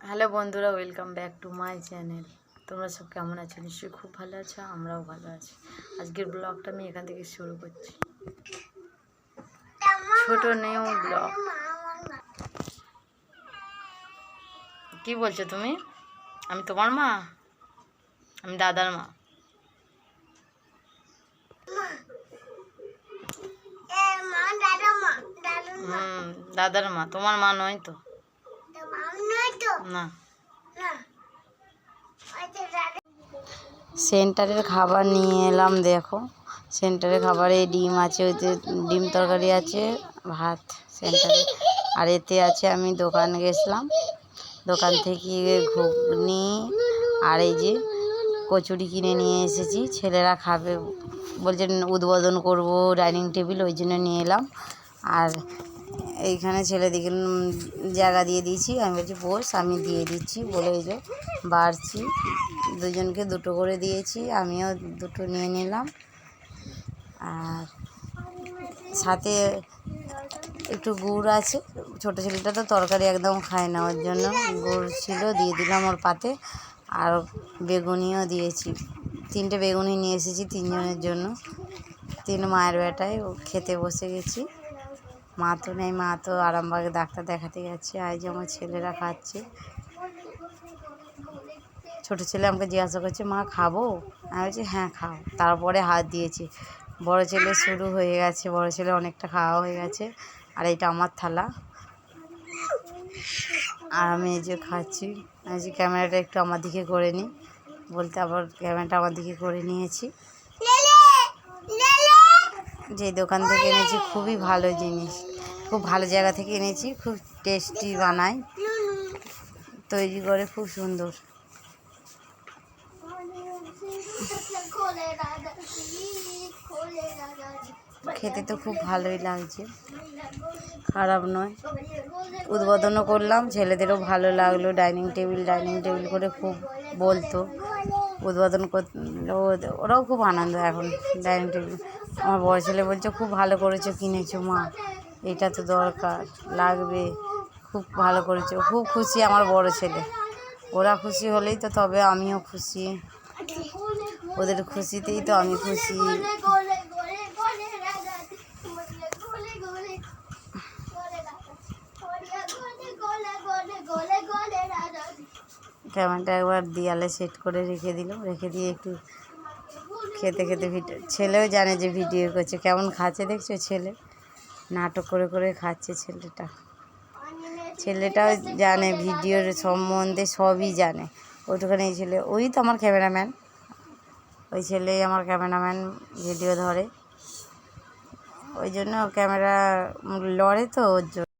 Hello বন্ধুরা, welcome back to my channel. তোমরা সব কেমন আছো? নিশ্চয়ই খুব ভালো আছো, আমরাও ভালো আছি। আজকের ব্লগটা আমি এখান থেকে শুরু করছি, ছোট নিউ ব্লগ। কি বলছো তুমি? আমি তোমার মা? আমি দাদার মা। দাদার মা, তোমার মা নয় তো? না। সেন্টারের খাবার নিয়ে এলাম, দেখো সেন্টারের খাবারে ডিম আছে, ওইতে ডিম তরকারি আছে, ভাত সেন্টারে। আর এতে আছে, আমি দোকান গেছিলাম, দোকান থেকে ঘুগনি আর এই যে কচুরি কিনে নিয়ে এসেছি। ছেলেরা খাবে বলছেন, উদ্বোধন করব ডাইনিং টেবিল, ওই জন্য নিয়ে এলাম। আর এইখানে ছেলেদিকে জায়গা দিয়ে দিয়েছি, আমি বলছি বস, আমি দিয়ে দিচ্ছি বলে এই যে বাড়ছি। দুজনকে দুটো করে দিয়েছি, আমিও দুটো নিয়ে নিলাম। আর সাথে একটু গুড় আছে, ছোটো ছেলেটা তো তরকারি একদম খায় না, ওর জন্য গুড় ছিল, দিয়ে দিলাম ওর পাতে। আর বেগুনিও দিয়েছি, 3টে বেগুনি নিয়ে এসেছি 3জনের জন্য। 3 মায়ের বেটায় খেতে বসে গেছি। মা তো নেই, মা তো আরামবাগে ডাক্তার দেখাতে গেছে। আর যে আমার ছেলেরা খাচ্ছে। ছোটো ছেলে আমাকে জিজ্ঞাসা করছে, মা খাবো? আমি বলছি হ্যাঁ খাও। তারপরে হাত দিয়েছি। বড় ছেলে শুরু হয়ে গেছে, বড় ছেলে অনেকটা খাওয়া হয়ে গেছে। আর এটা আমার থালা, আর আমি এই যে খাচ্ছি। আমি যে ক্যামেরাটা একটু আমার দিকে করে নিই বলতে, আবার ক্যামেরাটা আমার দিকে করে নিয়েছি। যে দোকান থেকে এনেছি খুবই ভালো জিনিস, খুব ভালো জায়গা থেকে এনেছি, খুব টেস্টি বানায়, তৈরি করে খুব সুন্দর। খেতে তো খুব ভালোই লাগছে, খারাপ নয়। উদ্বোধনও করলাম, ছেলেদেরও ভালো লাগলো। ডাইনিং টেবিল করে খুব বলতো উদ্বোধন করতে, ওরাও খুব আনন্দ এখন ডাইনিং টেবিল। আমার বড় ছেলে বলছে, খুব ভালো করেছো, কিনেছো মা, এটা তো দরকার লাগবে, খুব ভালো করেছো। খুব খুশি আমার বড় ছেলে। ওরা খুশি হলেই তো তবে আমিও খুশি, ওদের খুশিতেই তো আমি খুশি। ক্যামেরাটা একবার দেয়ালে সেট করে রেখে দিলাম, রেখে দিয়ে একটু খেতে খেতে ছেলেও জানে যে ভিডিও করছে। কেমন খাচ্ছে দেখছো? ছেলে নাটক করে করে খাচ্ছে। ছেলেটাও জানে ভিডিওর সম্বন্ধে, সবই জানে। ওইটুখানি ছেলে, ওই তো আমার ক্যামেরাম্যান, ওই ছেলেই আমার ক্যামেরাম্যান, ভিডিও ধরে। ওই জন্য ক্যামেরা লড়ে তো, ওর জন্য।